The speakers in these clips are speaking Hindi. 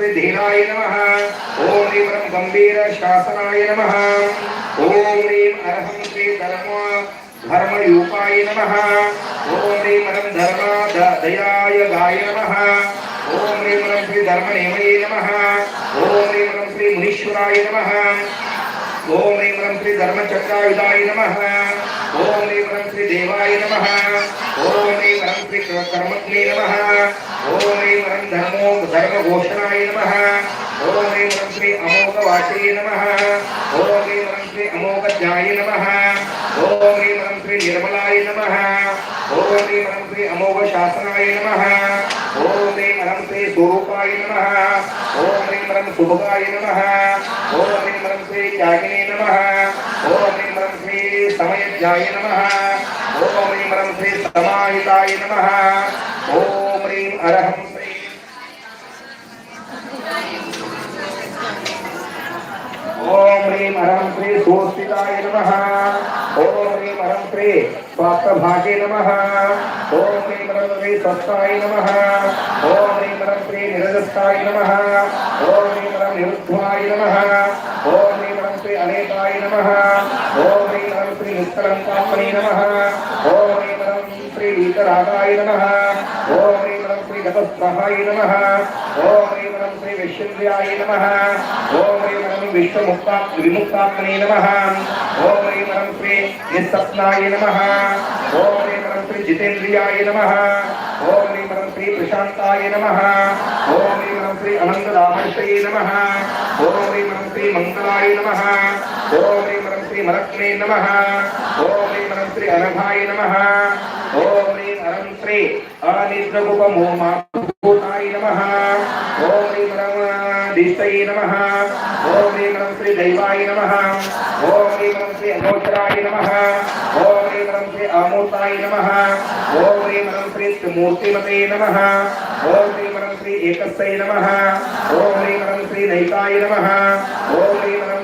श्री धीराय नमः। ओम ह्रीं वरं गंभीर शासनाय नमः। ओम ह्रीं अरहं श्री धर्मयूपाय नमः। ओम ह्रीं वरं दयाय गाय नमः। ओम ह्रीं वरं श्री धर्मनेमये नमः। ओम ह्रीं वरं श्री मुनीश्वराय नमः। ओम ह्रीं वरं श्री धर्मचक्रायुधाय नमः। ओम ह्रीं वरं श्री देवाय नमः। ओम ह्रीं वरं श्री कर्मज्ञे नमः। ओम ह्रीं वरं धर्मघोषणाय नमः। ओम ह्रीं वरं श्री अमोघवाचे नमः। ओम ह्रीं वरं श्री अमोघज्ञाय नमः। ओम ह्रीं वरं श्री निर्मलाय नमः। ओम ह्रीं वरं श्री अमोघशासनाय नमः। ओम ह्रीं वरं श्री स्वरूपाय नमः। ओम ह्रीं वरं सुभगाय नमः। ओम ह्रीं वरं श्री त्यागिने नमः। ओम ह्रीं वरं श्री समयज्ञाय नमः। ओम ह्रीं वरं श्री समाहिताय नमः। ओम ह्रीं अरहं श्री ओम ह्रीं अरहं श्री सुस्थिताय नमः। ओम ह्रीं अरहं श्री स्वास्थ्यभागे नमः। ओम ह्रीं अरहं श्री स्वस्थाय नमः। ओम ह्रीं अरहं श्री निरजस्थाय नमः। ओम ह्रीं अरहं निरुद्धाय नमः। ओम ह्रीं अरहं श्री अनेकाय नमः। ओम ह्रीं अरहं श्री निष्कलंकात्मने नमः। ओम ह्रीं अरहं श्री वीतरागाय नमः। ओम ह्रीं अरहं श्री गतस्वाहाय नमः। ओम ह्रीं अरहं श्री विश्वेन्द्रियाय नमः। ओम ह्रीं अरहं विमुक्तात्मने नमः। ओम ह्रीं अरहं श्री निस्सप्नाय नमः। ओम ह्रीं अरहं श्री जितेन्द्रियाय नमः। ओम ह्रीं अरहं श्री प्रशांताय नमः। ओम ह्रीं अरहं श्री अनंतरामर्षये नमः। ओम ह्रीं अरहं श्री मंगलाय नमः। ओम ह्रीं अरहं श्री मरत्ने नमः। ओम ह्रीं अरहं श्री अनघाय नमः। ओम ह्रीं अरहं श्री अनिद्रगुपमोमाभूताय नमः। ओम ह्रीं अरहं दिष्टये नमः। ओम ह्रीं अरहं श्री दैवाय नमः। ओम ह्रीं अरहं श्री अगोचराय नमः। ओम ह्रीं अरहं श्री अमूर्ताय नमः। ओम ह्रीं अरहं श्री मूर्तिमते नमः। ओम ह्रीं अरहं श्री एकस्यै नमः। ओम ह्रीं अरहं श्री नैकाय नमः। ओम ह्रीं अरहं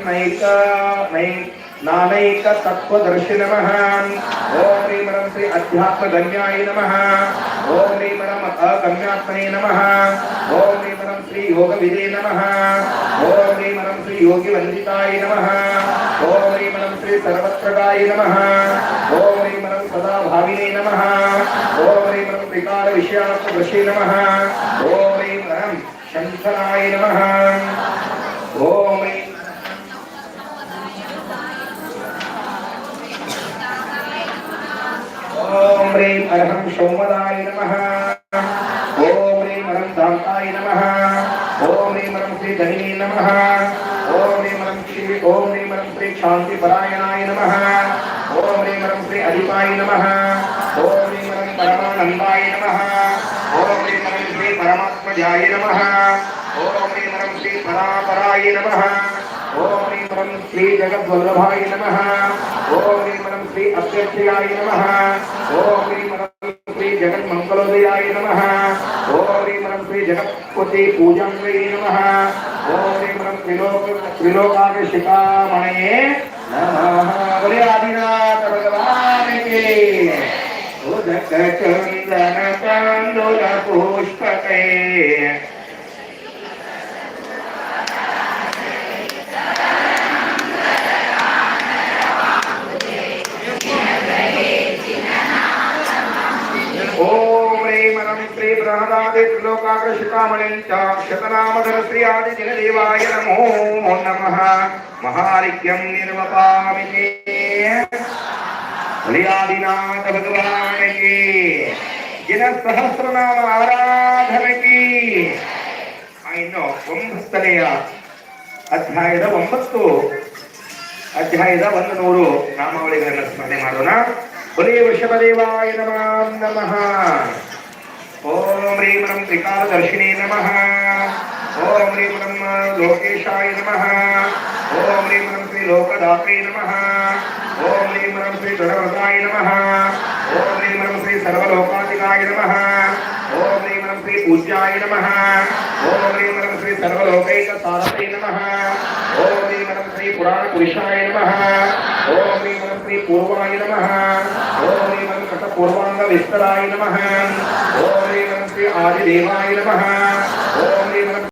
नानैक तत्वदर्शि नमः। ओम ह्रीं अरहं श्री अध्यात्मगम्याय नमः। ओम ह्रीं अरहं अगम्यात्मने नमः। ओम ह्रीं अरहं श्री योगविदे नमः। ओम ह्रीं अरहं श्री योगिवंदिताय नमः। ओम ह्रीं अरहं श्री सर्वत्रगाय नमः। ओम ह्रीं अरहं सदा भाविने नमः। ओम ह्रीं अरहं त्रिकाल विषयात्मदर्शि नमः। ओम ह्रीं अरहं शंकराय नमः। ओम ओम ह्रीं अरहं सोमदाय नमः। ओम ह्रीं अरहं दान्ताय नमः। ओम ह्रीं अरहं श्री धनिने नमः। ओम ह्रीं अरहं श्री शांतिपरायणाय नमः। ओम ह्रीं अरहं श्री अधिपाय नमः। ओम ह्रीं अरहं परमानंदाय नमः। ओम ह्रीं अरहं श्री परमात्मजाय नमः। ओम ह्रीं अरहं श्री परापराय नमः। ओम ह्रीं अरहं श्री जगद्वल्लभाय नमः। ओम ह्रीं अरहं श्री अत्यक्षयाय नमः। ओम ह्रीं अरहं श्री जगन्मंगलोदयाय नमः। ओम ह्रीं अरहं श्री जगत्पति पूजांगये नमः। ओम ह्रीं अरहं त्रिलोकाभिषिकामणये नमः। बोले आदिनाथ भगवान की। उदक चंदन तांदूल पुष्पके लोकाकृशिकामणिश्चतनामधर श्री आदिदेवाय नमो नमः। महारिक्यं निर्वपामि आदिनाथ भगवान की। जिन सहस्रनाम आराधन की। इನ್ನು 9ನೇ ಅಧ್ಯಾಯದ 9 ಅಧ್ಯಾಯದ 100 ನಾಮಾವಳಿಗಳನ್ನು ಸ್ಮರಣೆ ಮಾಡೋಣ. ಬಲಿ ವೃಷಭದೇವಾಯ ನಮಃ. ओम ह्रीं अरहं त्रिकालदर्शिने नमः। ओम ह्रीं अरहं लोकेशाय नमः। ओम ह्रीं अरहं श्री लोकदात्रे नमः। ओम ह्रीं अरहं श्री धनवृताय नमः। ओम ह्रीं अरहं श्री सर्वलोकाधिकाय नमः। ओम ह्रीं अरहं श्री पूज्याय नमः। ओम ह्रीं अरहं श्री सर्वलोकैकसारथे नमः। ओम ह्रीं अरहं श्री पुराणपुरुषाय नमः। ओम ह्रीं अरहं श्री पूर्वाय नमः। ओम ह्रीं अरहं कटपूर्वांग विस्तराय नमः। ओम ह्रीं अरहं श्री आदिदेवाय नमः। ओम ह्रीं